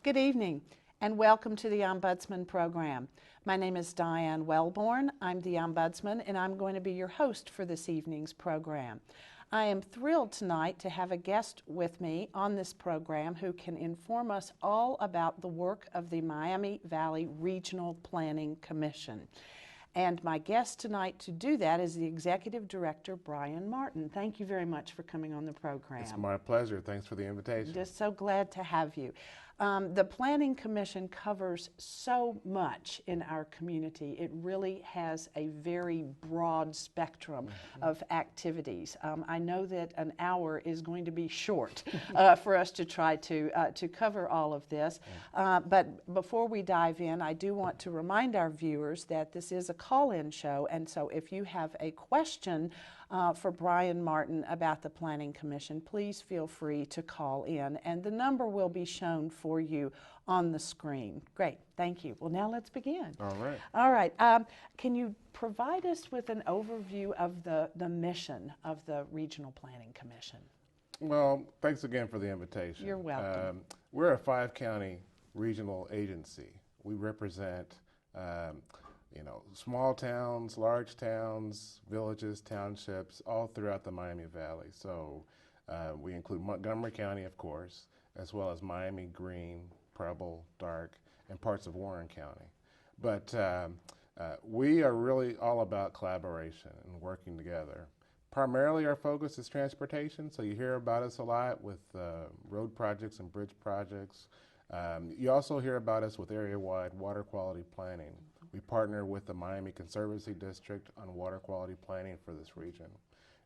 Good evening and welcome to the Ombudsman program. My name is Diane Wellborn. I'm the Ombudsman and I'm going to be your host for this evening's program. I am thrilled tonight to have a guest with me on this program who can inform us all about the work of the Miami Valley Regional Planning Commission. And my guest tonight to do that is the Executive Director, Brian Martin. Thank you very much for coming on the program. It's my pleasure. Thanks for the invitation. Just so glad to have you. The Planning Commission covers so much in our community. It really has a very broad spectrum of activities. I know that an hour is going to be short for us to try to cover all of this. But before we dive in, I do want to remind our viewers that this is a call-in show, and so if you have a question for Brian Martin about the Planning Commission, please feel free to call in, and the number will be shown for you on the screen. Great, thank you. Well, now let's begin. All right. All right. Can you provide us with an overview of the mission of the Regional Planning Commission? Well, thanks again for the invitation. You're welcome. We're a 5-county regional agency. We represent small towns, large towns, villages, townships, all throughout the Miami Valley. So we include Montgomery County, of course, as well as Miami, Greene, Preble, Dark, and parts of Warren County. But we are really all about collaboration and working together. Primarily our focus is transportation, so you hear about us a lot with road projects and bridge projects. You also hear about us with area-wide water quality planning. We partner with the Miami Conservancy District on water quality planning for this region.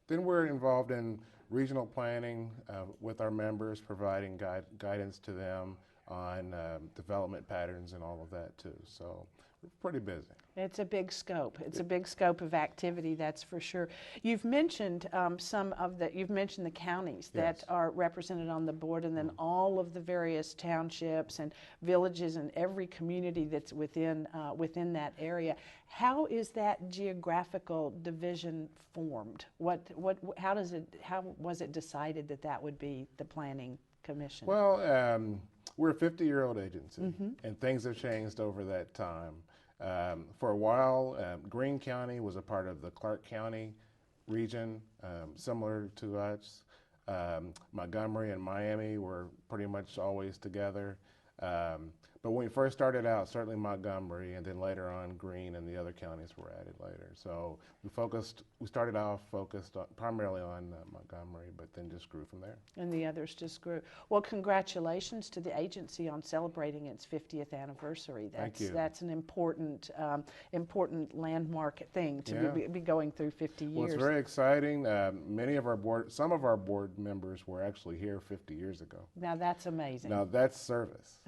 Then we're involved in regional planning with our members, providing guidance to them on development patterns and all of that too. So we're pretty busy. It's a big scope. It's a big scope of activity, that's for sure. You've mentioned you've mentioned the counties that are represented on the board, and then all of the various townships and villages and every community that's within that area. How is that geographical division formed? How was it decided that would be the Planning Commission? Well, we're a 50-year-old agency, and things have changed over that time. For a while, Greene County was a part of the Clark County region, similar to us. Montgomery and Miami were pretty much always together. But when we first started out, certainly Montgomery, and then later on Greene and the other counties were added later. So we started off focused primarily on Montgomery, but then just grew from there. And the others just grew. Well, congratulations to the agency on celebrating its 50th anniversary. Thank you. That's an important landmark thing to be going through 50 years. Well, it's very exciting. Some of our board members were actually here 50 years ago. Now that's amazing. Now that's service.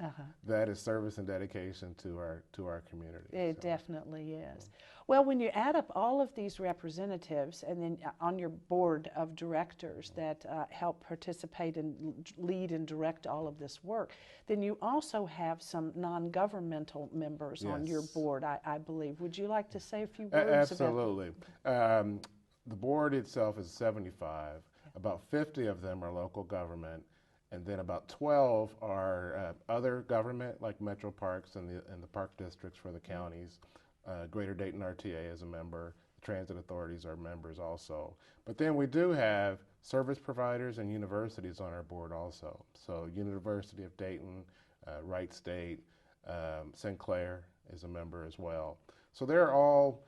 That is service and dedication to our community. It definitely is. Well, when you add up all of these representatives and then on your board of directors that help participate and lead and direct all of this work, then you also have some non-governmental members on your board, I believe. Would you like to say a few words Absolutely. about The board itself is 75. About 50 of them are local government. And then about 12 are other government, like Metro Parks and the park districts for the counties. Greater Dayton RTA is a member. The transit authorities are members also. But then we do have service providers and universities on our board also. So University of Dayton, Wright State, Sinclair is a member as well. So they're all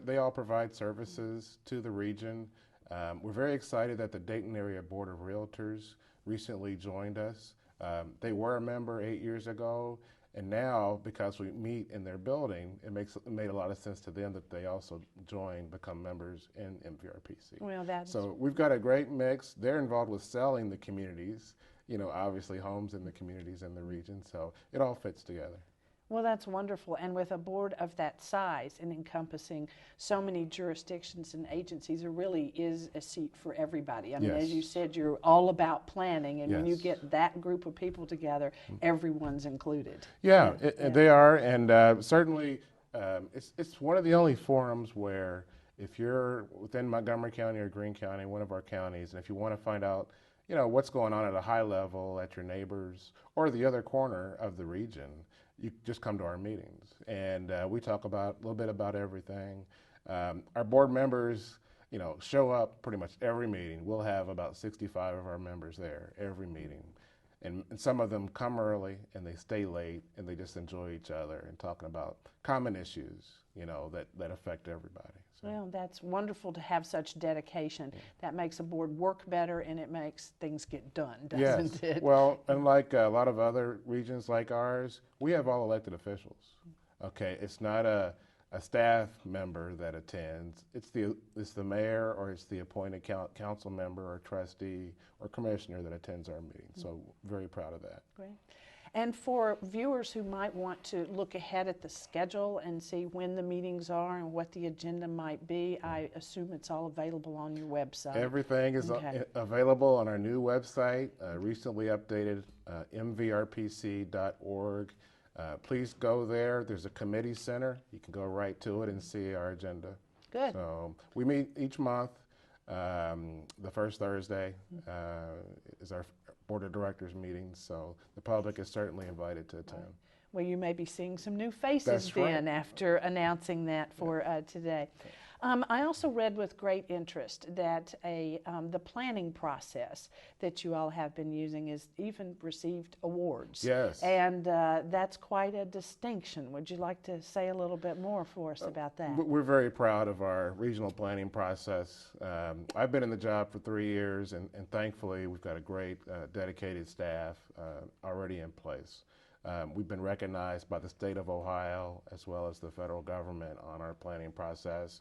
they all provide services to the region. We're very excited that the Dayton Area Board of Realtors recently joined us. They were a member 8 years ago, and now because we meet in their building, it made a lot of sense to them that they also become members in MVRPC. Well, so we've got a great mix. They're involved with selling the communities, obviously homes in the communities in the region, so it all fits together. Well, that's wonderful. And with a board of that size and encompassing so many jurisdictions and agencies, there really is a seat for everybody. I mean, as you said, you're all about planning, and when you get that group of people together, everyone's included. They are, and certainly it's one of the only forums where if you're within Montgomery County or Greene County, one of our counties, and if you want to find out what's going on at a high level at your neighbors or the other corner of the region, you just come to our meetings. And we talk about a little bit about everything. Our board members, show up pretty much every meeting. We'll have about 65 of our members there every meeting. And some of them come early and they stay late and they just enjoy each other and talking about common issues, that affect everybody. So. Well, that's wonderful to have such dedication. Yeah. That makes a board work better and it makes things get done, doesn't it? Well, unlike a lot of other regions like ours, we have all elected officials. Okay, it's not a staff member that attends. It's the mayor or it's the appointed council member or trustee or commissioner that attends our meetings. So very proud of that. Great. And for viewers who might want to look ahead at the schedule and see when the meetings are and what the agenda might be, I assume it's all available on your website. Everything is available on our new website, recently updated, MVRPC.org. Please go there. There's a committee center. You can go right to it and see our agenda. Good. So we meet each month. The first Thursday is our board of directors meeting, so the public is certainly invited to attend. Well, you may be seeing some new faces then after announcing that for today. I also read with great interest that the planning process that you all have been using has even received awards. Yes. And that's quite a distinction. Would you like to say a little bit more for us about that? We're very proud of our regional planning process. I've been in the job for 3 years, and thankfully we've got a great dedicated staff already in place. We've been recognized by the state of Ohio as well as the federal government on our planning process.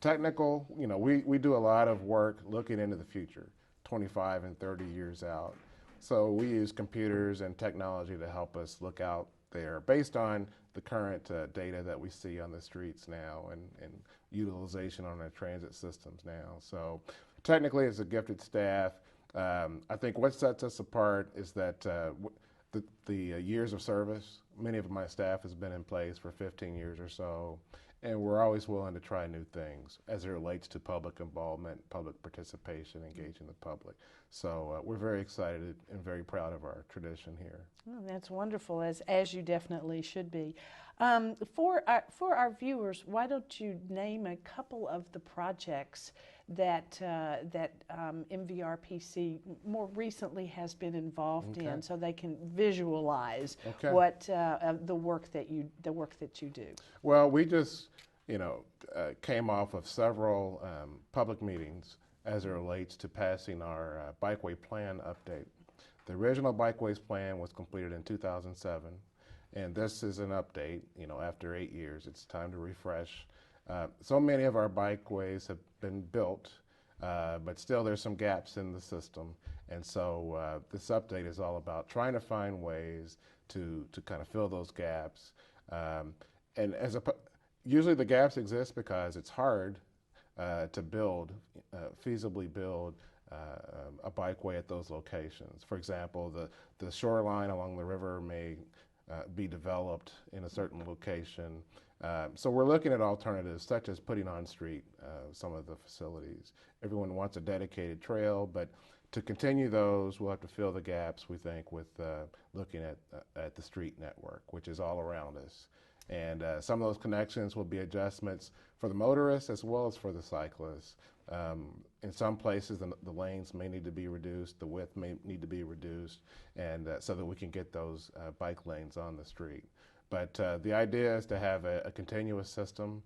Technical, we do a lot of work looking into the future, 25 and 30 years out. So we use computers and technology to help us look out there based on the current data that we see on the streets now and utilization on our transit systems now. So technically it's a gifted staff. I think what sets us apart is that the years of service. Many of my staff has been in place for 15 years or so. And we're always willing to try new things as it relates to public involvement, public participation, engaging the public. So we're very excited and very proud of our tradition here. Oh, that's wonderful, as you definitely should be. For our viewers, why don't you name a couple of the projects that MVRPC more recently has been involved in, so they can visualize what the work that you do. Well, we just came off of several public meetings as it relates to passing our bikeway plan update. The original bikeways plan was completed in 2007, and this is an update. After 8 years, it's time to refresh. So many of our bikeways have been built, but still there's some gaps in the system. And so this update is all about trying to find ways to kind of fill those gaps. And usually the gaps exist because it's hard to feasibly build a bikeway at those locations. For example, the shoreline along the river may be developed in a certain location. So we're looking at alternatives such as putting on street some of the facilities. Everyone wants a dedicated trail, but to continue those, we'll have to fill the gaps, we think, with looking at the street network, which is all around us. And some of those connections will be adjustments for the motorists as well as for the cyclists. In some places, the lanes may need to be reduced, the width may need to be reduced, and so that we can get those bike lanes on the street. But the idea is to have a continuous system.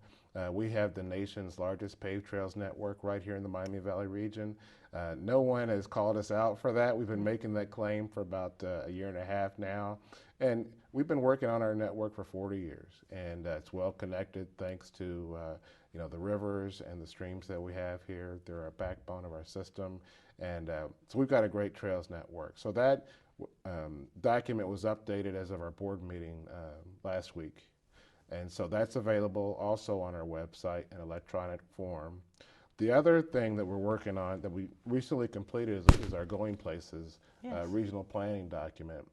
We have the nation's largest paved trails network right here in the Miami Valley region. No one has called us out for that. We've been making that claim for about a year and a half now. And we've been working on our network for 40 years. And it's well connected thanks to the rivers and the streams that we have here. They're a backbone of our system. And so we've got a great trails network. So that document was updated as of our board meeting last week. And so that's available also on our website in electronic form. The other thing that we're working on that we recently completed is our Going Places regional planning document.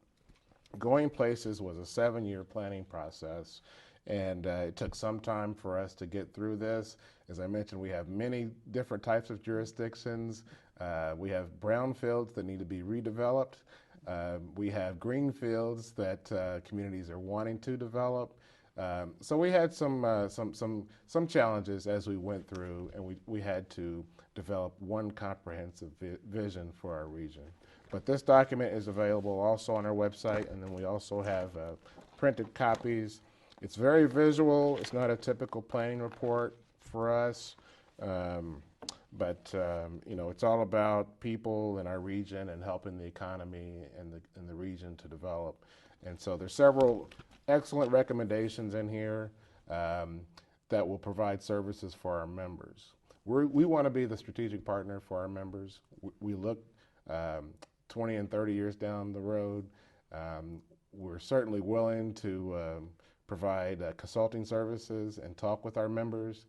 Going Places was a 7-year planning process, and it took some time for us to get through this. As I mentioned, we have many different types of jurisdictions. We have brown fields that need to be redeveloped. We have green fields that communities are wanting to develop. So we had some challenges as we went through, and we had to develop one comprehensive vision for our region. But this document is available also on our website, and then we also have printed copies. It's very visual. It's not a typical planning report for us, but you know, it's all about people in our region and helping the economy and the region to develop. And so there's several excellent recommendations in here that will provide services for our members. We want to be the strategic partner for our members. We look 20 and 30 years down the road. We're certainly willing to provide consulting services and talk with our members.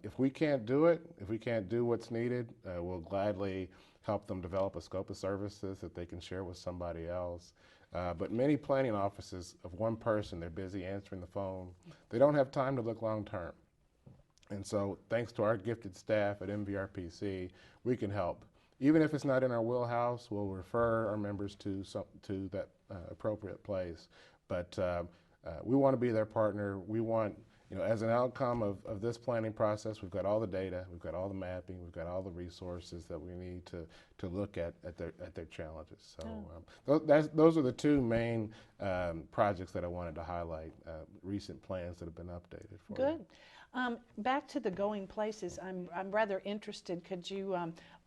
If we can't do it, if we can't do what's needed, we'll gladly help them develop a scope of services that they can share with somebody else. But many planning offices of one person, they're busy answering the phone. They don't have time to look long term. And so thanks to our gifted staff at MVRPC, we can help. Even if it's not in our wheelhouse, we'll refer our members to that appropriate place. But we want to be their partner. We want, you know, as an outcome of this planning process, we've got all the data, we've got all the mapping, we've got all the resources that we need to look at their challenges. So those are the two main projects that I wanted to highlight, recent plans that have been updated for Good. Back to the going places, I'm rather interested. Could you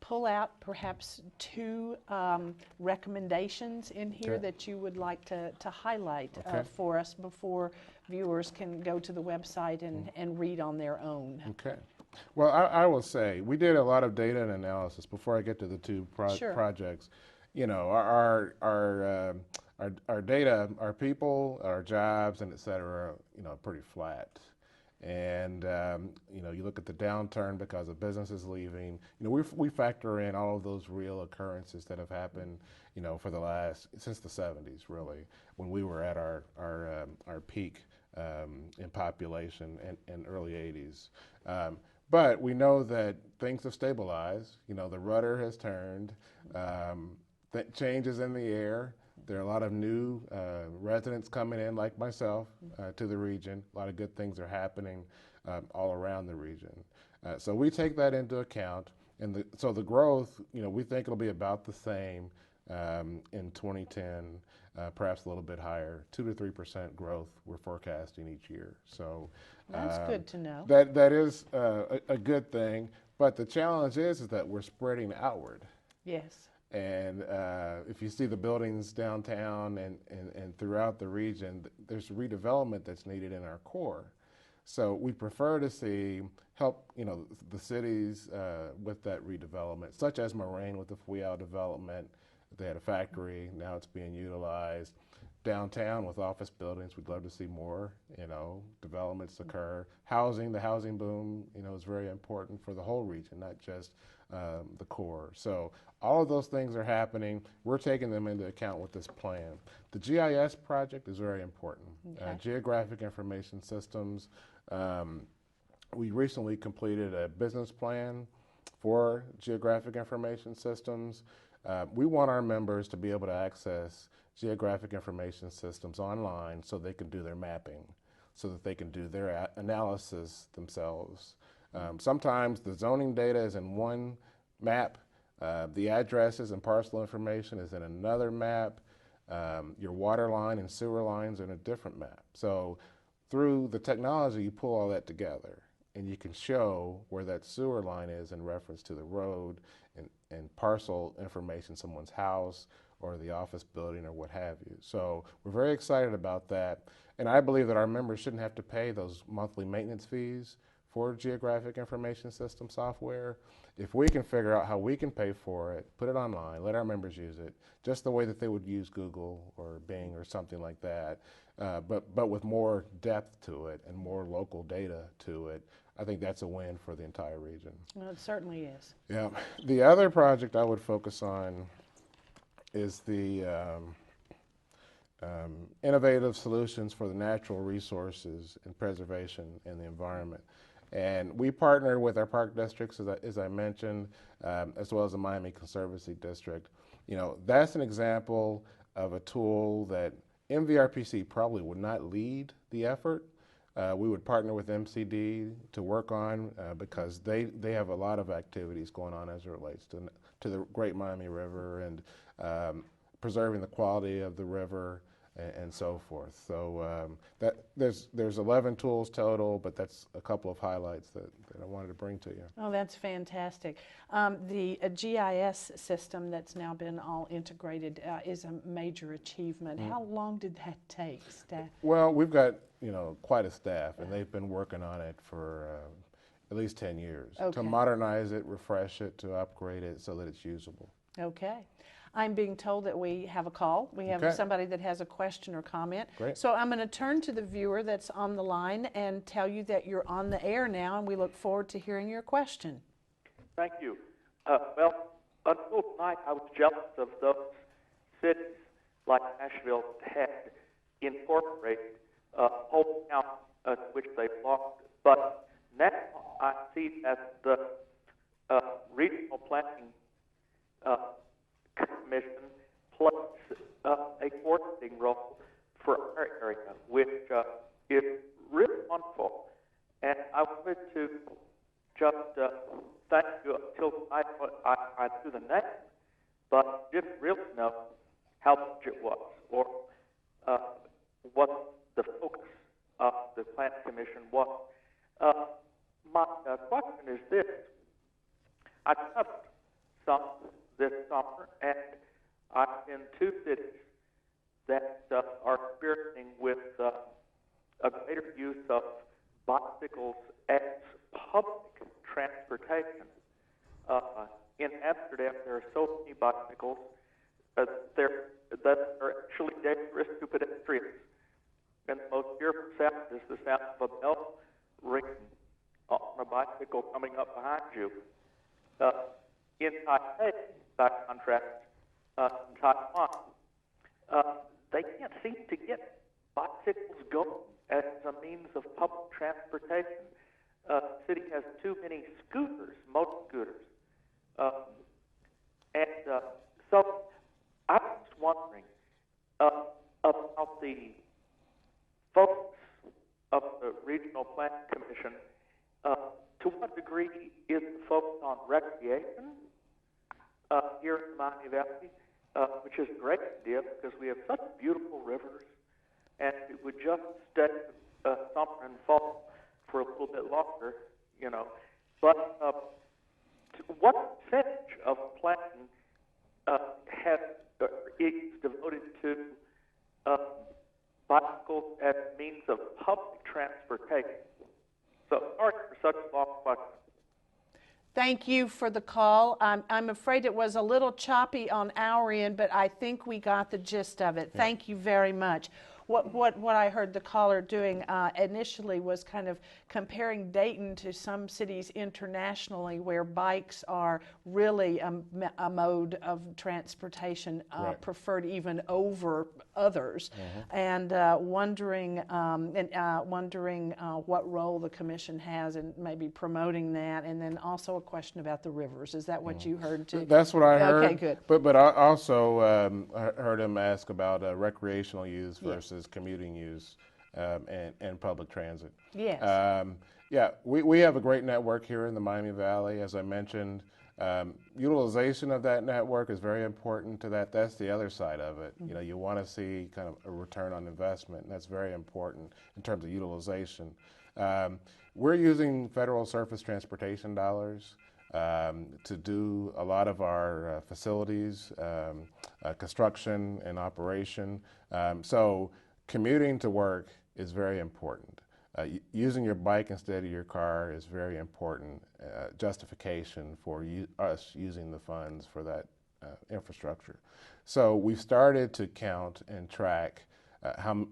pull out perhaps two recommendations in here that you would like to highlight for us before viewers can go to the website and read on their own? Okay. Well, I will say we did a lot of data and analysis before I get to the two projects. You know, our data, our people, our jobs, and et cetera, you know, pretty flat. And you know, you look at the downturn because of businesses leaving. You know, we factor in all of those real occurrences that have happened, you know, for the since the 70s, really, when we were at our peak in population and early 80s. But we know that things have stabilized. You know, the rudder has turned. Changes in the air. There are a lot of new residents coming in, like myself, to the region. A lot of good things are happening all around the region. So we take that into account. And so the growth, you know, we think it'll be about the same in 2010, perhaps a little bit higher, 2 to 3% growth we're forecasting each year. So that's good to know. That is a good thing. But the challenge is that we're spreading outward. Yes. And if you see the buildings downtown and throughout the region, there's redevelopment that's needed in our core. So we prefer to see help, you know, the cities with that redevelopment, such as Moraine with the Fuyao development. They had a factory, now it's being utilized. Downtown with office buildings, we'd love to see more, you know, developments occur. Housing, the housing boom, you know, is very important for the whole region, not just the core. So all of those things are happening. We're taking them into account with this plan. The GIS project is very important. Okay. Geographic Information Systems. We recently completed a business plan for Geographic Information Systems. We want our members to be able to access Geographic Information Systems online so they can do their mapping, so that they can do their analysis themselves. Sometimes the zoning data is in one map, the addresses and parcel information is in another map, your water line and sewer lines are in a different map. So through the technology, you pull all that together and you can show where that sewer line is in reference to the road and parcel information, someone's house or the office building or what have you. So we're very excited about that. And I believe that our members shouldn't have to pay those monthly maintenance fees for Geographic Information System software. If we can figure out how we can pay for it, put it online, let our members use it, just the way that they would use Google or Bing or something like that, but with more depth to it and more local data to it, I think that's a win for the entire region. Well, it certainly is. Yeah. The other project I would focus on is the innovative solutions for the natural resources and preservation in the environment. And we partner with our park districts, as I mentioned, as well as the Miami Conservancy District. You know, that's an example of a tool that MVRPC probably would not lead the effort. We would partner with MCD to work on because they have a lot of activities going on as it relates to the Great Miami River and preserving the quality of the river and so forth. So that there's 11 tools total, but that's a couple of highlights that I wanted to bring to you. Oh, that's fantastic. The GIS system that's now been all integrated is a major achievement. How long did that take, staff? Well, we've got quite a staff, and they've been working on it for at least 10 years to modernize it, refresh it, to upgrade it so that it's usable. Okay. I'm being told that we have a call. We have somebody that has a question or comment. Great. So I'm going to turn to the viewer that's on the line and tell you that you're on the air now, and we look forward to hearing your question. Thank you. Well, until tonight, I was jealous of those cities like Nashville that had incorporated whole county to which they belonged. But now I see that the regional planning commission plays a coordinating role for our area, which is really wonderful. And I wanted to just thank you until I knew the name, but didn't really know how much it was or what the focus of the Planning Commission was. My question is this. I covered some this summer, and I'm in two cities that are experiencing with a greater use of bicycles as public transportation. In Amsterdam, there are so many bicycles that are actually dangerous to pedestrians. And the most fearful sound is the sound of a bell ringing on a bicycle coming up behind you. In Taipei, by contrast, in Taiwan, they can't seem to get bicycles going as a means of public transportation. The city has too many scooters, motor scooters. So I was wondering about the focus of the Regional Planning Commission. To what degree is the focus on recreation here in the Miami Valley, which is a great idea because we have such beautiful rivers, and it would just stay summer and fall for a little bit longer, But what percentage of planning is devoted to bicycles as means of public transportation? So sorry for such a long question. Thank you for the call. I'm afraid it was a little choppy on our end, but I think we got the gist of it. Thank you very much. What I heard the caller doing initially was kind of comparing Dayton to some cities internationally where bikes are really a mode of transportation preferred even over others, and wondering what role the commission has in maybe promoting that, and then also a question about the rivers. Is that what you heard too? That's what I heard. Okay, good. But I also heard him ask about recreational use versus commuting use and public transit. Yes. We have a great network here in the Miami Valley. As I mentioned, utilization of that network is very important to that. That's the other side of it. You want to see kind of a return on investment, and that's very important in terms of utilization. We're using federal surface transportation dollars to do a lot of our facilities, construction and operation. So commuting to work is very important. Using your bike instead of your car is very important justification for us using the funds for that infrastructure. So we've started to count and track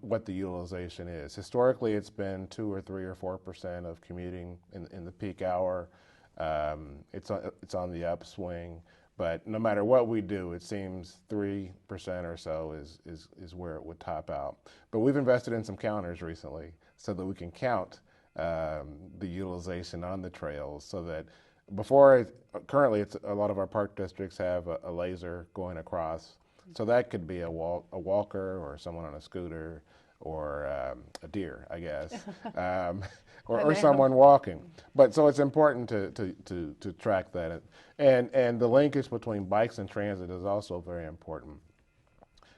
what the utilization is. Historically, it's been 2 or 3 or 4% of commuting in the peak hour. It's on the upswing. But no matter what we do, it seems 3% or so is where it would top out. But we've invested in some counters recently so that we can count the utilization on the trails, so that currently a lot of our park districts have a laser going across, so that could be a walker or someone on a scooter or a deer, I guess, or someone walking. But so it's important to track that, and the linkage between bikes and transit is also very important.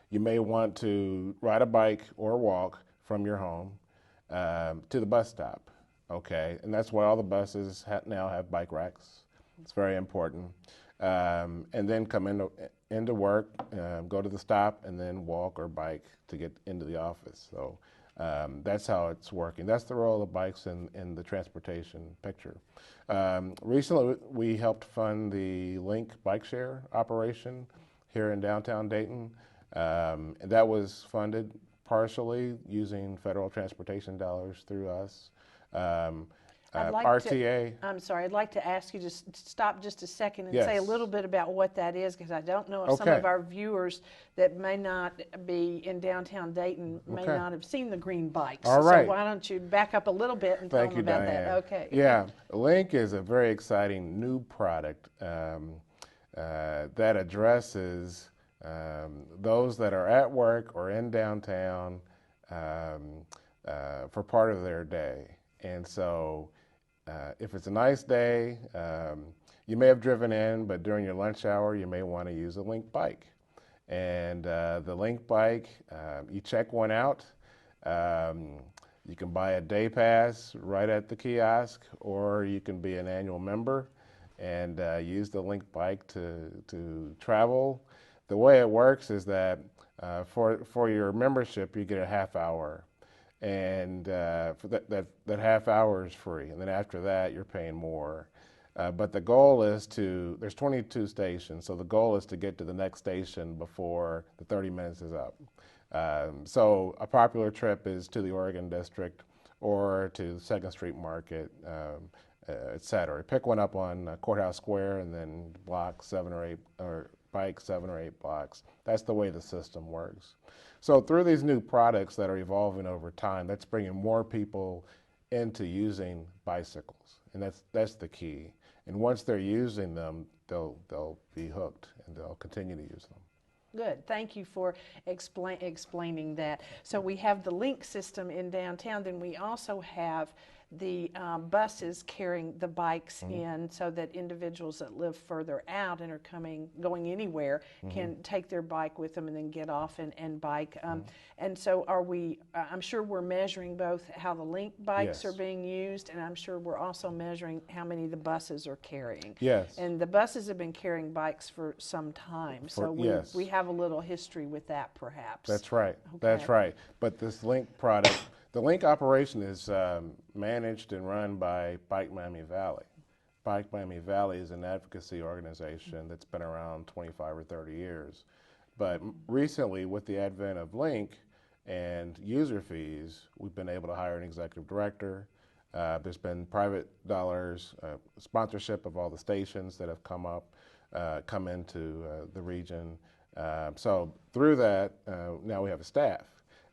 You may want to ride a bike or walk from your home to the bus stop, okay? And that's why all the buses now have bike racks. It's very important. And then come into work, go to the stop, and then walk or bike to get into the office. So that's how it's working. That's the role of bikes in the transportation picture. Recently, we helped fund the Link bike share operation here in downtown Dayton. And that was funded partially using federal transportation dollars through us. RTA. I'm sorry, I'd like to ask you to stop just a second and Yes. say a little bit about what that is, because I don't know if some Okay. of our viewers that may not be in downtown Dayton may Okay. not have seen the green bikes. All right. So why don't you back up a little bit and tell Thank them you, about Diane. that? Okay. Yeah, Link is a very exciting new product that addresses those that are at work or in downtown for part of their day. And so if it's a nice day, you may have driven in, but during your lunch hour, you may want to use a Link bike. And the Link bike, you check one out. You can buy a day pass right at the kiosk, or you can be an annual member and use the Link bike to travel. The way it works is that for your membership, you get a half hour, and for that half hour is free. And then after that, you're paying more. But the goal is there's 22 stations, so the goal is to get to the next station before the 30 minutes is up. So a popular trip is to the Oregon District or to 2nd Street Market, et cetera. Pick one up on Courthouse Square and then block 7 or 8, or bike 7 or 8 blocks. That's the way the system works. So through these new products that are evolving over time, that's bringing more people into using bicycles, and that's the key. And once they're using them, they'll be hooked and they'll continue to use them. Good. Thank you for explaining that. So we have the Link system in downtown. Then we also have the buses carrying the bikes in, so that individuals that live further out and are going anywhere can take their bike with them and then get off and bike. And so I'm sure we're measuring both how the Link bikes Yes. are being used, and I'm sure we're also measuring how many the buses are carrying. Yes. And the buses have been carrying bikes for some time, so yes. we have a little history with that, perhaps. That's right. Okay. That's right. But this Link product, the Link operation is managed and run by Bike Miami Valley. Bike Miami Valley is an advocacy organization that's been around 25 or 30 years. But recently, with the advent of Link and user fees, we've been able to hire an executive director. There's been private dollars, sponsorship of all the stations that have come into the region. So through that, now we have a staff.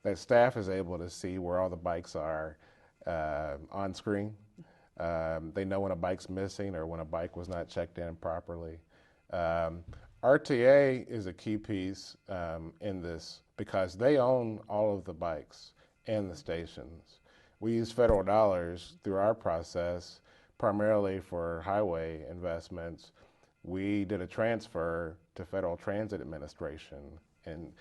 That staff is able to see where all the bikes are on screen. They know when a bike's missing or when a bike was not checked in properly. RTA is a key piece in this because they own all of the bikes and the stations. We use federal dollars through our process primarily for highway investments. We did a transfer to Federal Transit Administration, and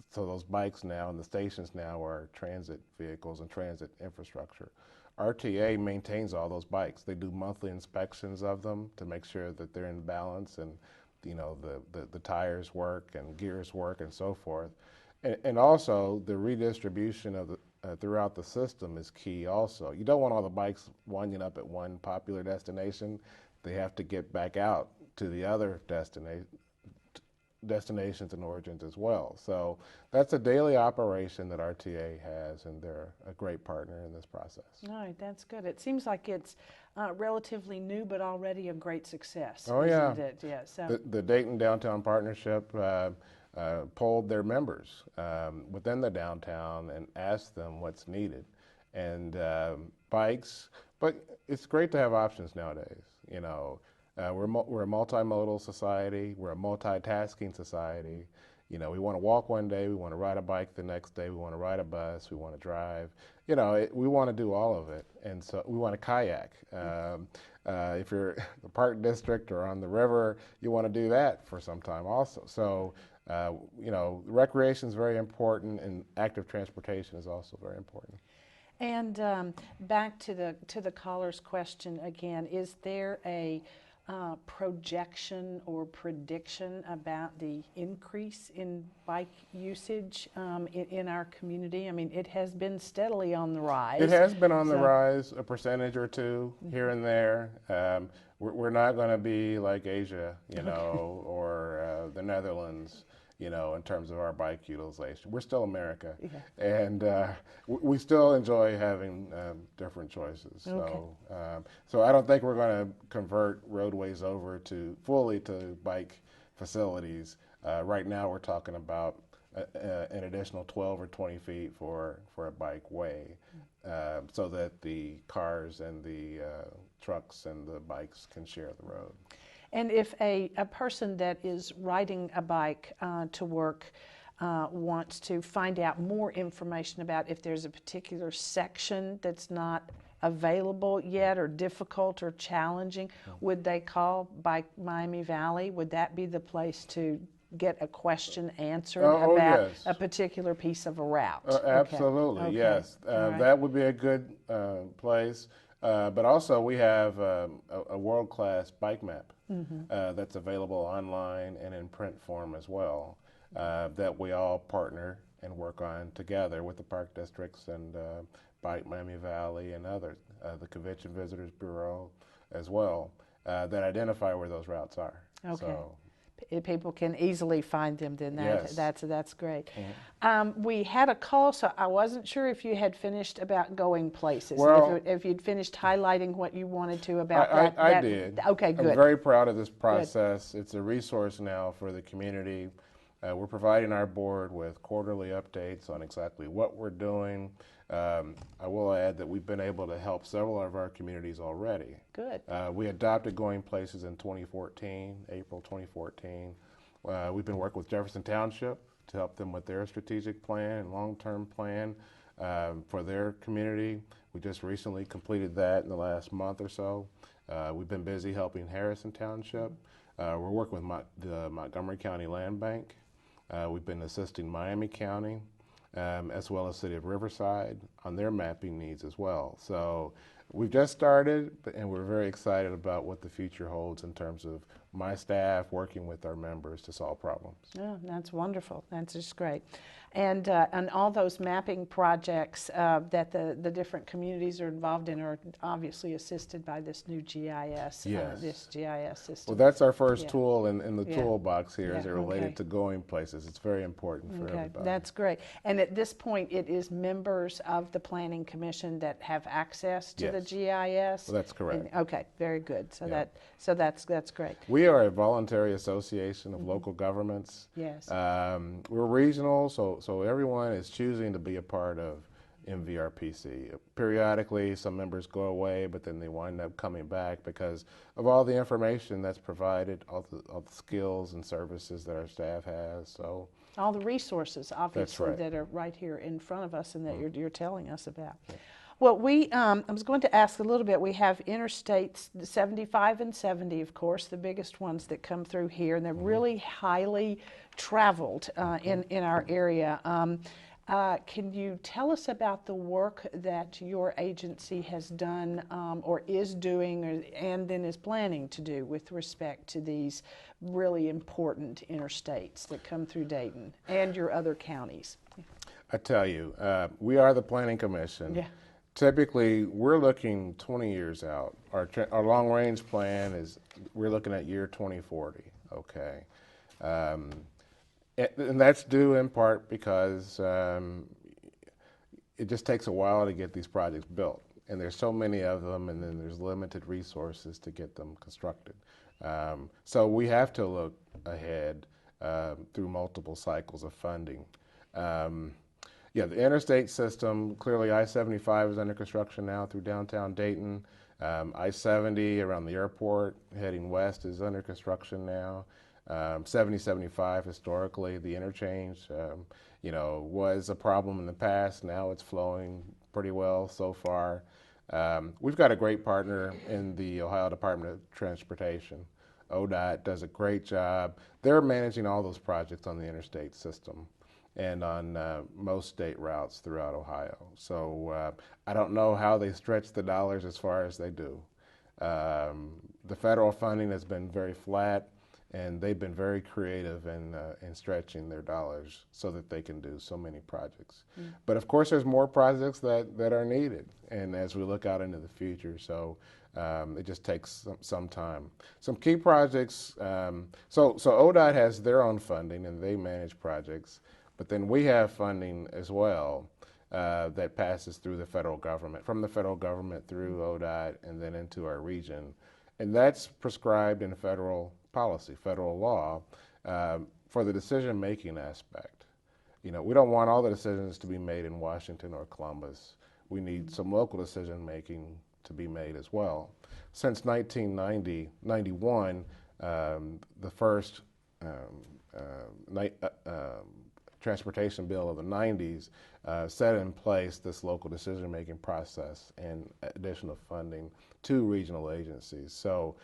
so those bikes now and the stations now are transit vehicles and transit infrastructure. RTA maintains all those bikes. They do monthly inspections of them to make sure that they're in balance and the tires work and gears work and so forth. And also the redistribution of throughout the system is key also. You don't want all the bikes winding up at one popular destination. They have to get back out to the other destinations and origins as well. So that's a daily operation that RTA has, and they're a great partner in this process. All right, that's good. It seems like it's relatively new, but already a great success. Oh, yeah. Isn't it? Yeah. So The Dayton Downtown Partnership polled their members within the downtown and asked them what's needed. and bikes. But it's great to have options nowadays. You know, we're a multimodal society. We're a multitasking society. You know, we want to walk one day, we want to ride a bike the next day, we want to ride a bus, we want to drive. You know, we want to do all of it, and so we want to kayak. If you're the Park District or on the river, you want to do that for some time also. So, you know, recreation is very important, and active transportation is also very important. And back to the caller's question again, is there a projection or prediction about the increase in bike usage in our community? I mean, it has been steadily on the rise. It has been on the rise, a percentage or two here and there. We're not going to be like Asia, you know, or the Netherlands, you know, in terms of our bike utilization. We're still America, and we still enjoy having different choices. So I don't think we're going to convert roadways over fully to bike facilities. Right now, we're talking about an additional 12 or 20 feet for a bike way, so that the cars and the trucks and the bikes can share the road. And if a person that is riding a bike to work wants to find out more information about if there's a particular section that's not available yet or difficult or challenging, would they call Bike Miami Valley? Would that be the place to get a question answered about a particular piece of a route? Absolutely, yes. That would be a good place. But also we have a world-class bike map that's available online and in print form as well, that we all partner and work on together with the park districts and Bike Miami Valley and others, the Convention Visitors Bureau as well, that identify where those routes are. So, if people can easily find them, then that's great. We had a call, so I wasn't sure if you had finished about going places. Well, if you'd finished highlighting what you wanted to about that. I did. Okay, good. I'm very proud of this process. It's a resource now for the community. We're providing our board with quarterly updates on exactly what we're doing. I will add that we've been able to help several of our communities already. Good. We adopted Going Places in 2014, April 2014. We've been working with Jefferson Township to help them with their strategic plan and long-term plan for their community. We just recently completed that in the last month or so. We've been busy helping Harrison Township. We're working with the Montgomery County Land Bank. We've been assisting Miami County, as well as City of Riverside on their mapping needs as well. So we've just started, and we're very excited about what the future holds in terms of my staff working with our members to solve problems. Oh, that's wonderful. That's just great. And all those mapping projects that the different communities are involved in are obviously assisted by this new GIS, this GIS system. Well, that's our first tool in the toolbox here as it related to Going Places. It's very important for everybody. That's great. And at this point, it is members of the Planning Commission that have access to the GIS? Well, that's correct. And, okay, very good. So that's great. We are a voluntary association of local governments. Yes. We're regional, so everyone is choosing to be a part of MVRPC. Periodically, some members go away, but then they wind up coming back because of all the information that's provided, all the skills and services that our staff has. So all the resources, obviously, that are right here in front of us and that you're telling us about. Yeah. Well, I was going to ask a little bit. We have interstates 75 and 70, of course, the biggest ones that come through here, and they're really highly traveled in our area. Can you tell us about the work that your agency has done or is doing and then is planning to do with respect to these really important interstates that come through Dayton and your other counties? I tell you, we are the Planning Commission. Yeah. Typically, we're looking 20 years out. Our long-range plan we're looking at year 2040, okay? And that's due in part because it just takes a while to get these projects built. And there's so many of them, and then there's limited resources to get them constructed. So we have to look ahead through multiple cycles of funding. Yeah, the interstate system, clearly I-75 is under construction now through downtown Dayton. I-70 around the airport heading west is under construction now. 70-75 historically, the interchange, was a problem in the past. Now it's flowing pretty well so far. We've got a great partner in the Ohio Department of Transportation. ODOT does a great job. They're managing all those projects on the interstate system and on most state routes throughout Ohio. So I don't know how they stretch the dollars as far as they do. The federal funding has been very flat, and they've been very creative in stretching their dollars so that they can do so many projects. But of course, there's more projects that are needed, and as we look out into the future, so it just takes some time. Some key projects, so ODOT has their own funding, and they manage projects, but then we have funding as well that passes through the federal government, from the federal government through ODOT, and then into our region. And that's prescribed in federal policy, federal law, for the decision-making aspect. We don't want all the decisions to be made in Washington or Columbus. We need some local decision-making to be made as well. Since 1991, the first transportation bill of the 90s set in place this local decision-making process and additional funding to regional agencies. So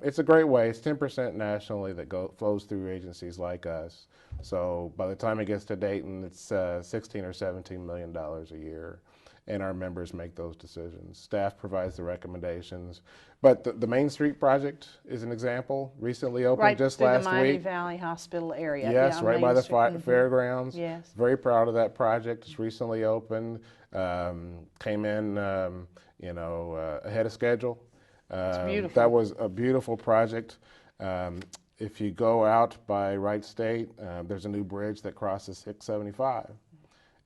it's a great way. It's 10% nationally that flows through agencies like us. So by the time it gets to Dayton, it's $16 or $17 million a year, and our members make those decisions. Staff provides the recommendations. But the Main Street project is an example, recently opened just last week. Right, the Miami Valley Hospital area. Yes, yeah, right by the fairgrounds. Yes. Very proud of that project. It's recently opened. Came in, ahead of schedule. It's beautiful. That was a beautiful project. If you go out by Wright State, there's a new bridge that crosses 675.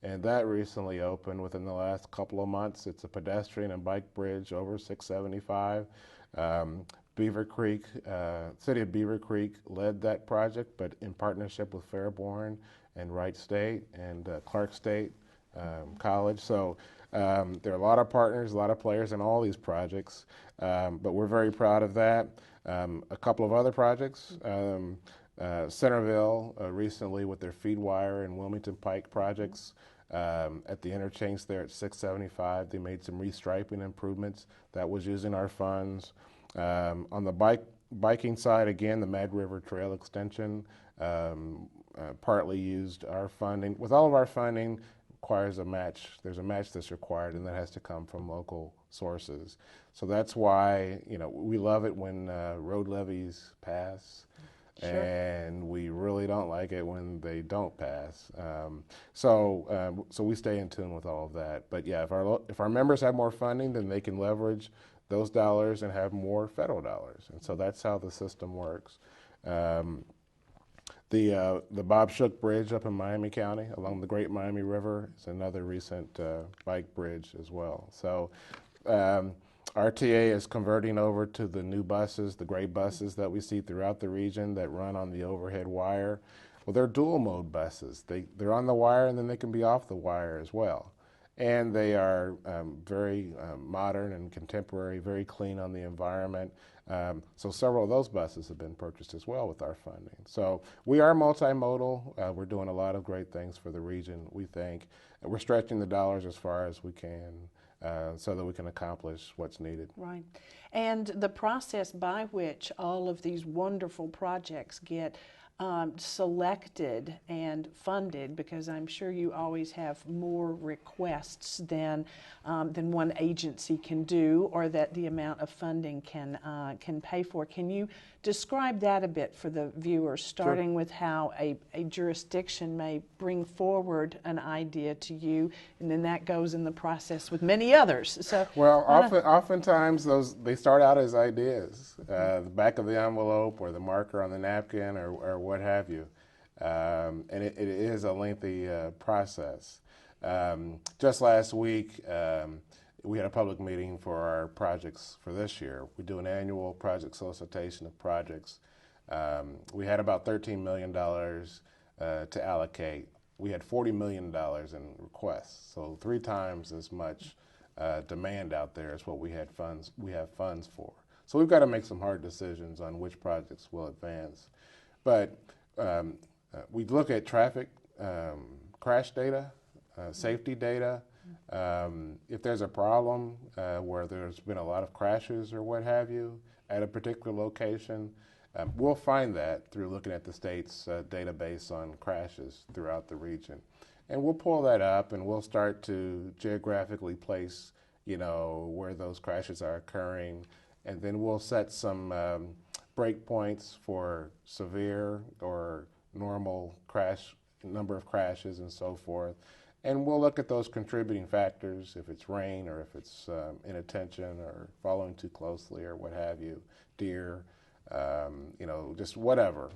And that recently opened within the last couple of months. It's a pedestrian and bike bridge over 675. Beaver Creek, City of Beaver Creek led that project, but in partnership with Fairborn and Wright State and Clark State College. So there are a lot of partners, a lot of players in all these projects, but we're very proud of that. A couple of other projects, Centerville recently with their feed wire and Wilmington Pike projects. At the interchange there at 675, they made some restriping improvements. That was using our funds. On the biking side, again, the Mad River Trail extension partly used our funding. With all of our funding, requires a match. There's a match that's required, and that has to come from local sources. So that's why we love it when road levies pass. Sure. And we really don't like it when they don't pass. So we stay in tune with all of that. But yeah, if our members have more funding, then they can leverage those dollars and have more federal dollars. And so that's how the system works. The Bob Shook Bridge up in Miami County along the Great Miami River is another recent bike bridge as well. So RTA is converting over to the new buses, the gray buses that we see throughout the region that run on the overhead wire. Well, they're dual mode buses. They're on the wire and then they can be off the wire as well. And they are very modern and contemporary, very clean on the environment. So several of those buses have been purchased as well with our funding. So we are multimodal. We're doing a lot of great things for the region, we think. We're stretching the dollars as far as we can so that we can accomplish what's needed. Right. And the process by which all of these wonderful projects get selected and funded, because I'm sure you always have more requests than one agency can do, or that the amount of funding can pay for. Can you describe that a bit for the viewers, starting with how a jurisdiction may bring forward an idea to you, and then that goes in the process with many others? So, well, oftentimes they start out as ideas, the back of the envelope or the marker on the napkin or what have you, and it is a lengthy process. Just last week, we had a public meeting for our projects for this year. We do an annual project solicitation of projects. We had about $13 million to allocate. we had $40 million in requests, so 3 times as much demand out there as what we have funds for. So we've got to make some hard decisions on which projects will advance. But we look at traffic crash data, safety data. If there's a problem where there's been a lot of crashes or what have you at a particular location, we'll find that through looking at the state's database on crashes throughout the region. And we'll pull that up and we'll start to geographically place, where those crashes are occurring. And then we'll set some breakpoints for severe or normal number of crashes and so forth. And we'll look at those contributing factors, if it's rain or if it's inattention or following too closely or what have you, deer, just whatever.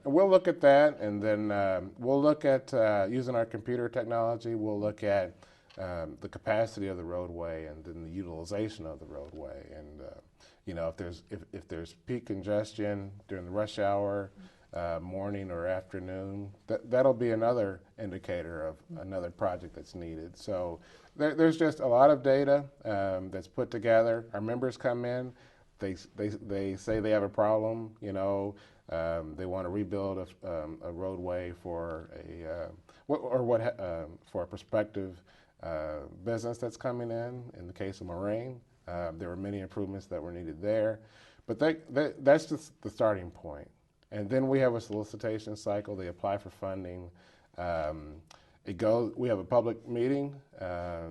We'll look at that, and then we'll look at, using our computer technology, we'll look at the capacity of the roadway and then the utilization of the roadway. And, if there's peak congestion during the rush hour, morning or afternoon, that'll be another indicator of another project that's needed. So there's just a lot of data that's put together. Our members come in, they say they have a problem, they want to rebuild a roadway for for a prospective business that's coming in. In the case of Moraine, there were many improvements that were needed there, but that's just the starting point. And then we have a solicitation cycle. They apply for funding. We have a public meeting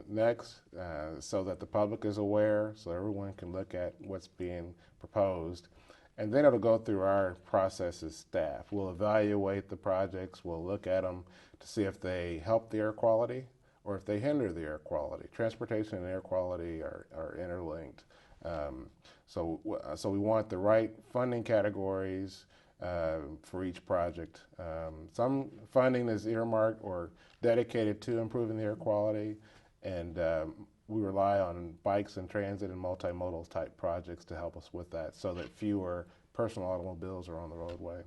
next so that the public is aware, so everyone can look at what's being proposed. And then it'll go through our process as staff. We'll evaluate the projects. We'll look at them to see if they help the air quality or if they hinder the air quality. Transportation and air quality are interlinked. So we want the right funding categories for each project. Some funding is earmarked or dedicated to improving the air quality, and we rely on bikes and transit and multimodal type projects to help us with that so that fewer personal automobiles are on the roadway.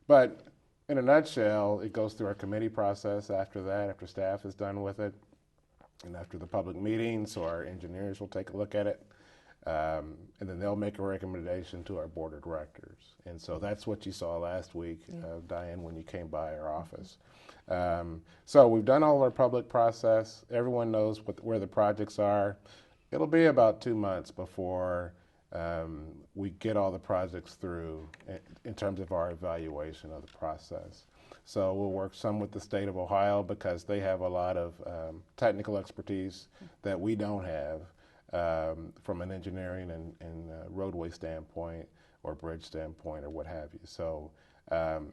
But in a nutshell, it goes through our committee process after that, after staff is done with it, and after the public meeting, so our engineers will take a look at it. And then they'll make a recommendation to our board of directors. And so that's what you saw last week, Diane, when you came by our office. So we've done all of our public process. Everyone knows where the projects are. It'll be about 2 months before we get all the projects through in terms of our evaluation of the process. So we'll work some with the state of Ohio because they have a lot of technical expertise that we don't have. From an engineering and roadway standpoint or bridge standpoint or what have you. So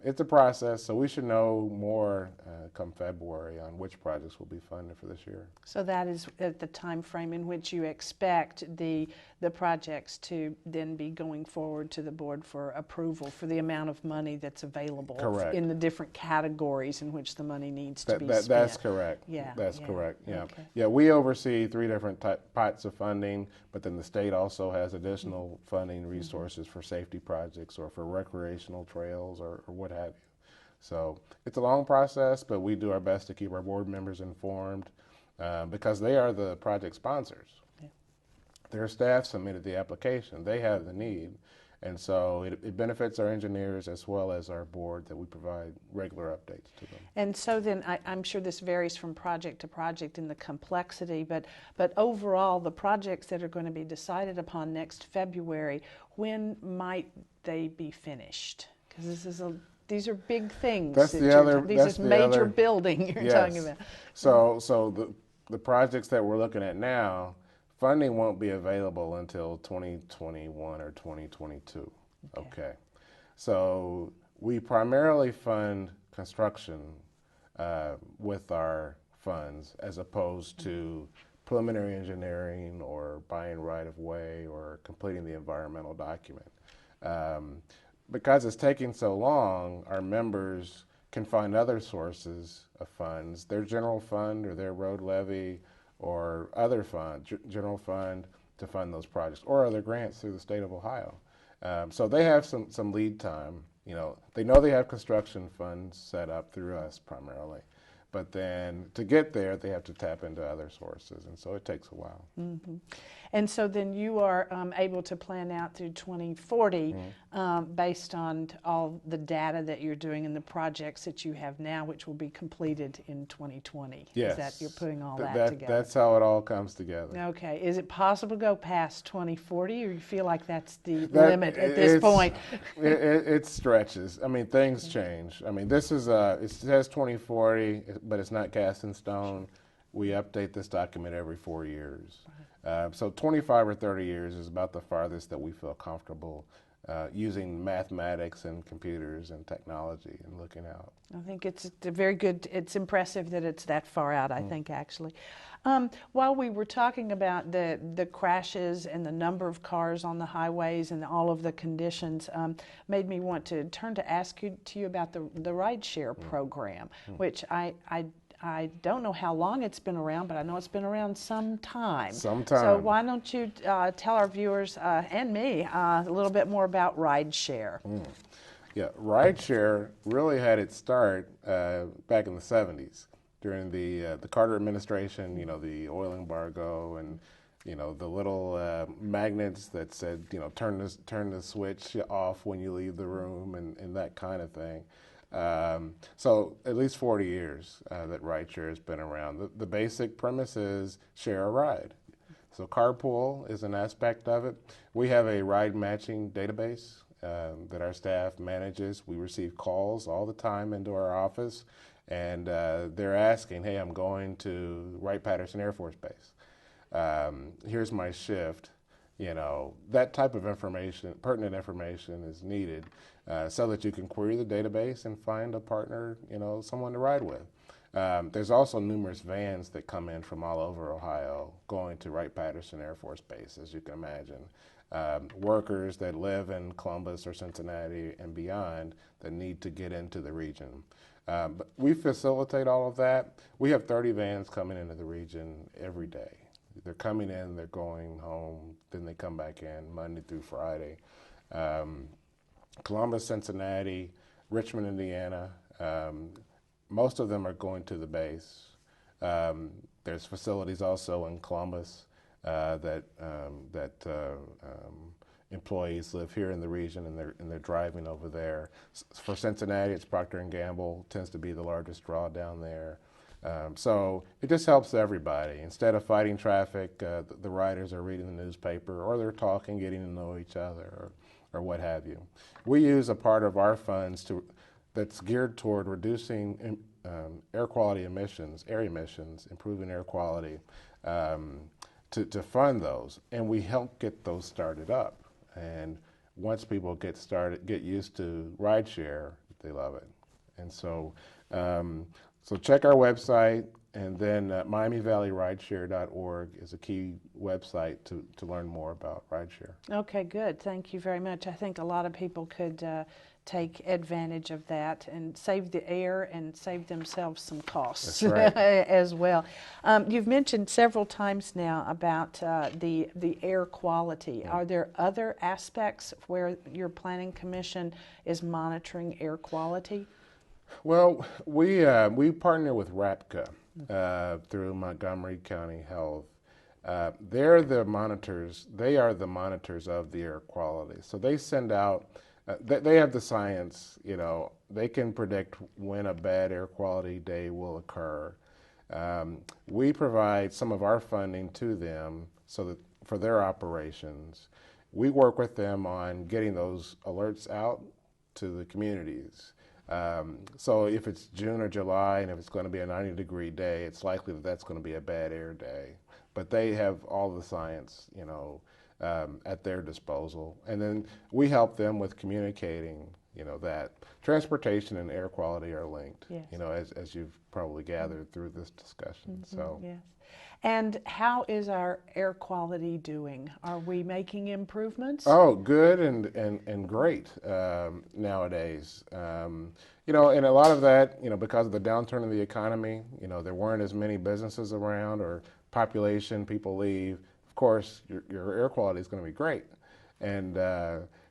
it's a process, so we should know more come February on which projects will be funded for this year. So that is at the time frame in which you expect the projects to then be going forward to the board for approval for the amount of money that's available. Correct. In the different categories in which the money needs to be spent. That's correct. Yeah, that's correct. Yeah, okay. Yeah. We oversee 3 different pots of funding, but then the state also has additional funding resources for safety projects or for recreational trails or what have you. So it's a long process, but we do our best to keep our board members informed because they are the project sponsors. Yeah. Their staff submitted the application. They have the need. And so it benefits our engineers as well as our board that we provide regular updates to them. And so then I'm sure this varies from project to project in the complexity, but overall the projects that are going to be decided upon next February, when might they be finished? Because these are big things. These are major building you're talking about. So the projects that we're looking at now, funding won't be available until 2021 or 2022. Okay. So we primarily fund construction with our funds as opposed to preliminary engineering or buying right-of-way or completing the environmental document. Because it's taking so long, our members can find other sources of funds, their general fund or their road levy or other fund, general fund to fund those projects or other grants through the state of Ohio. So they have some lead time, They know they have construction funds set up through us primarily, but then to get there, they have to tap into other sources, and so it takes a while. Mm-hmm. And so then you are able to plan out through 2040 based on all the data that you're doing and the projects that you have now, which will be completed in 2020. Yes. Is that you're putting all that together? That's how it all comes together. Okay. Is it possible to go past 2040, or you feel like that's the limit at this point? It stretches. I mean, things change. I mean, this is it says 2040, but it's not cast in stone. We update this document every 4 years. So 25 or 30 years is about the farthest that we feel comfortable using mathematics and computers and technology and looking out. I think it's a very good, it's impressive that it's that far out, I think, actually. While we were talking about the crashes and the number of cars on the highways and all of the conditions, made me want to turn to ask you about the rideshare program, which I don't know how long it's been around, but I know it's been around some time. So why don't you tell our viewers and me a little bit more about rideshare? Yeah, rideshare really had its start back in the 70s during the Carter administration. The oil embargo and the little magnets that said turn the switch off when you leave the room and that kind of thing. So at least 40 years that rideshare has been around. The basic premise is share a ride. So carpool is an aspect of it. We have a ride matching database that our staff manages. We receive calls all the time into our office, and they're asking, hey, I'm going to Wright-Patterson Air Force Base. Here's my shift. That type of information, pertinent information, is needed so that you can query the database and find a partner, someone to ride with. There's also numerous vans that come in from all over Ohio going to Wright-Patterson Air Force Base, as you can imagine. Workers that live in Columbus or Cincinnati and beyond that need to get into the region. But we facilitate all of that. We have 30 vans coming into the region every day. They're coming in, they're going home, then they come back in Monday through Friday. Columbus, Cincinnati, Richmond, Indiana, most of them are going to the base. There's facilities also in Columbus that employees live here in the region, and they're driving over there. For Cincinnati, it's Procter & Gamble, tends to be the largest draw down there. So it just helps everybody. Instead of fighting traffic, the riders are reading the newspaper, or they're talking, getting to know each other, or what have you. We use a part of our funds that's geared toward reducing air quality emissions, air emissions, improving air quality, to fund those, and we help get those started up. And once people get used to rideshare, they love it. And so, so check our website, and then MiamiValleyRideshare.org is a key website to learn more about rideshare. Okay, good. Thank you very much. I think a lot of people could take advantage of that and save the air and save themselves some costs. That's right. as well. You've mentioned several times now about the air quality. Are there other aspects where your Planning Commission is monitoring air quality? Well, we partner with RAPCA through Montgomery County Health. They're the monitors. They are the monitors of the air quality. So they send out. They have the science. They can predict when a bad air quality day will occur. We provide some of our funding to them so that for their operations, we work with them on getting those alerts out to the communities. So if it's June or July, and if it's going to be a 90-degree day, it's likely that that's going to be a bad air day. But they have all the science, at their disposal. And then we help them with communicating, that transportation and air quality are linked, yes. As you've probably gathered through this discussion. Mm-hmm, So. yes. And how is our air quality doing? Are we making improvements? Oh, good and great nowadays. And a lot of that, because of the downturn in the economy, there weren't as many businesses around or population, people leave. Of course, your air quality is going to be great. And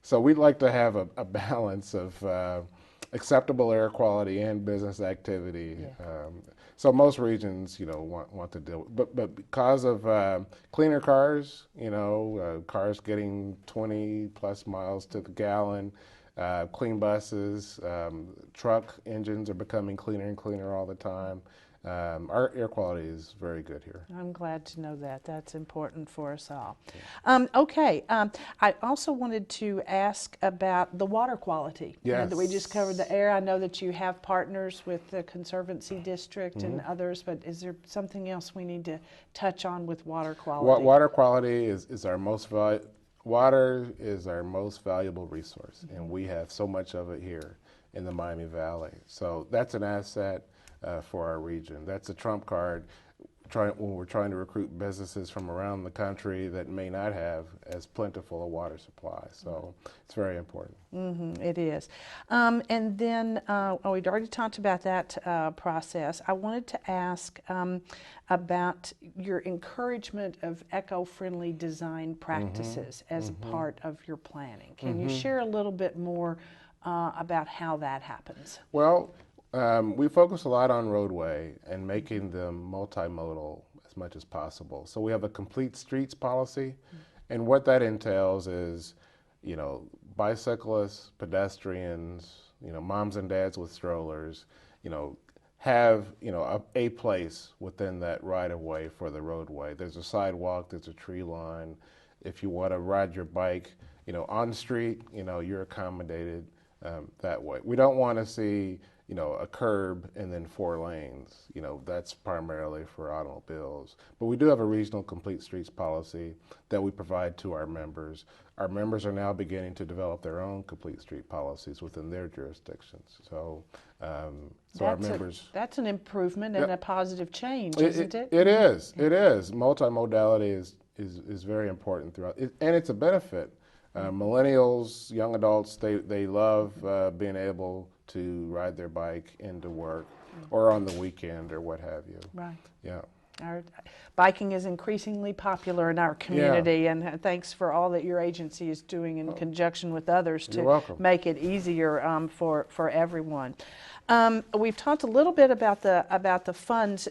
so we'd like to have a balance of acceptable air quality and business activity. Yeah. So most regions, want to deal with, but because of cleaner cars, cars getting 20 plus miles to the gallon, clean buses, truck engines are becoming cleaner and cleaner all the time. Our air quality is very good here. I'm glad to know that. That's important for us all. Okay. I also wanted to ask about the water quality. Yes. That we just covered the air. I know that you have partners with the Conservancy District and others, but is there something else we need to touch on with water quality? Water quality is our most water is our most valuable resource, and we have so much of it here in the Miami Valley. So that's an asset for our region. That's a trump card when we're trying to recruit businesses from around the country that may not have as plentiful a water supply. So it's very important. It is. And then we'd already talked about that process. I wanted to ask about your encouragement of eco-friendly design practices as a part of your planning. Can you share a little bit more about how that happens? Well, we focus a lot on roadway and making them multimodal as much as possible. So we have a complete streets policy, and what that entails is, bicyclists, pedestrians, moms and dads with strollers, have, a place within that right-of-way for the roadway. There's a sidewalk, there's a tree line. If you want to ride your bike, on street, you're accommodated that way. We don't want to see a curb and then 4 lanes. That's primarily for automobiles. But we do have a regional complete streets policy that we provide to our members. Our members are now beginning to develop their own complete street policies within their jurisdictions. So, our members. That's an improvement and a positive change, isn't it? It is. It is. Multimodality is very important throughout, and it's a benefit. Millennials, young adults, they love being able to ride their bike into work or on the weekend or what have you. Right. Yeah. Our biking is increasingly popular in our community, and thanks for all that your agency is doing in conjunction with others to make it easier for everyone. We've talked a little bit about the funds.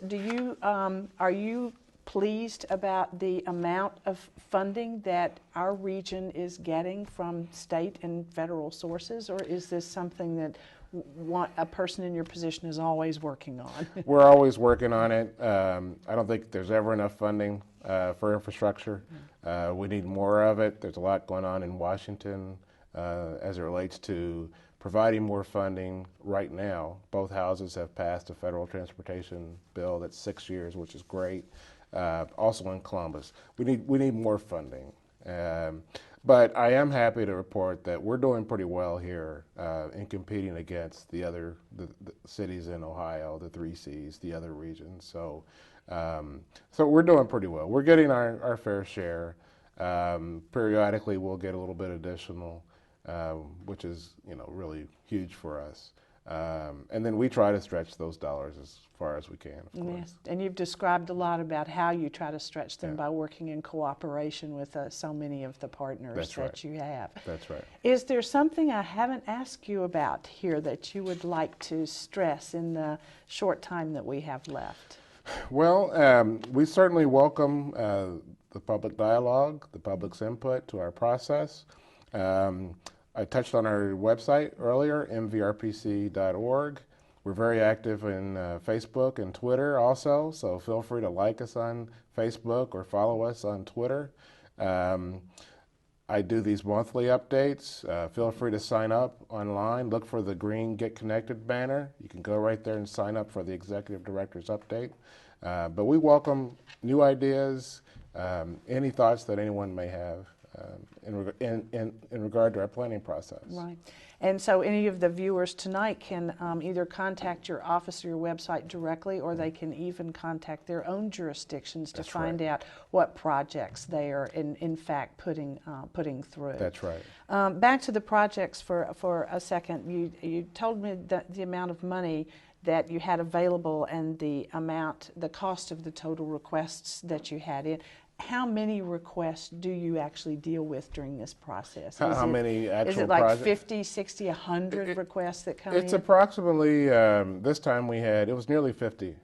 Are you pleased about the amount of funding that our region is getting from state and federal sources, or is this something that a person in your position is always working on? We're always working on it. I don't think there's ever enough funding for infrastructure. We need more of it. There's a lot going on in Washington as it relates to providing more funding. Right now, both houses have passed a federal transportation bill that's 6 years, which is great. Also in Columbus, we need more funding. But I am happy to report that we're doing pretty well here in competing against the cities in Ohio, the 3 Cs, the other regions. So we're doing pretty well. We're getting our fair share. Periodically, we'll get a little bit additional, which is really huge for us. And then we try to stretch those dollars as far as we can, of course. Yes. And you've described a lot about how you try to stretch them by working in cooperation with so many of the partners that you have. That's right. Is there something I haven't asked you about here that you would like to stress in the short time that we have left? Well, we certainly welcome the public dialogue, the public's input to our process. I touched on our website earlier, MVRPC.org. We're very active in Facebook and Twitter also, so feel free to like us on Facebook or follow us on Twitter. I do these monthly updates. Feel free to sign up online. Look for the green Get Connected banner. You can go right there and sign up for the Executive Director's update. But we welcome new ideas, any thoughts that anyone may have in regard to our planning process. Right. And so any of the viewers tonight can either contact your office or your website directly, or they can even contact their own jurisdictions to find out what projects they are in fact putting through. That's right. Back to the projects for a second. You told me that the amount of money that you had available and the cost of the total requests that you had in. how many requests do you actually deal with during this process? How many actual Is it like projects? 50, 60, 100 requests that come in? It's approximately, this time it was nearly 50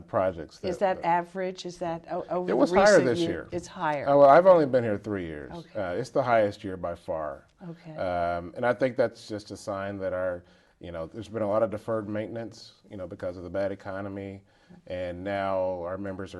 projects. Is that average? Is that over It was the higher recent this year? year. It's higher. Oh, well, I've only been here 3 years. Okay. It's the highest year by far. Okay. And I think that's just a sign that there's been a lot of deferred maintenance, because of the bad economy. And now our members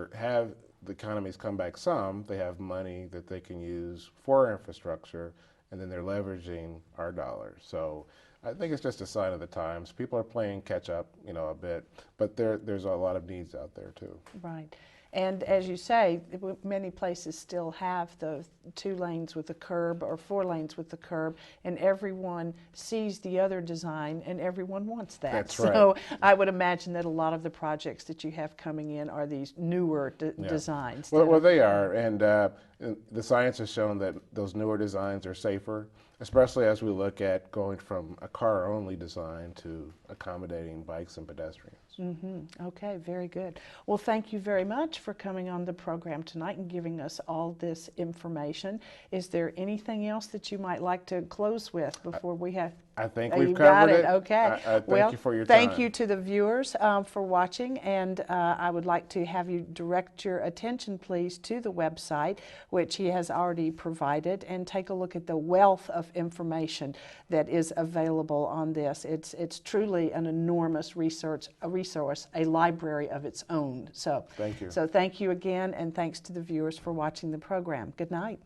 the economy's come back some, they have money that they can use for infrastructure, and then they're leveraging our dollars. So I think it's just a sign of the times. People are playing catch up, a bit, but there's a lot of needs out there too. Right. And as you say, many places still have the 2 lanes with a curb or 4 lanes with the curb, and everyone sees the other design and everyone wants that. That's right. So I would imagine that a lot of the projects that you have coming in are these newer designs. Well, they are, and the science has shown that those newer designs are safer, especially as we look at going from a car-only design to accommodating bikes and pedestrians. Mm-hmm. Okay, very good. Well, thank you very much for coming on the program tonight and giving us all this information. Is there anything else that you might like to close with before we have? I think we've covered it. Okay. Thank you for your time. Thank you to the viewers for watching, and I would like to have you direct your attention, please, to the website, which he has already provided, and take a look at the wealth of information that is available on this. It's truly an enormous resource, a library of its own. So thank you. So thank you again, and thanks to the viewers for watching the program. Good night.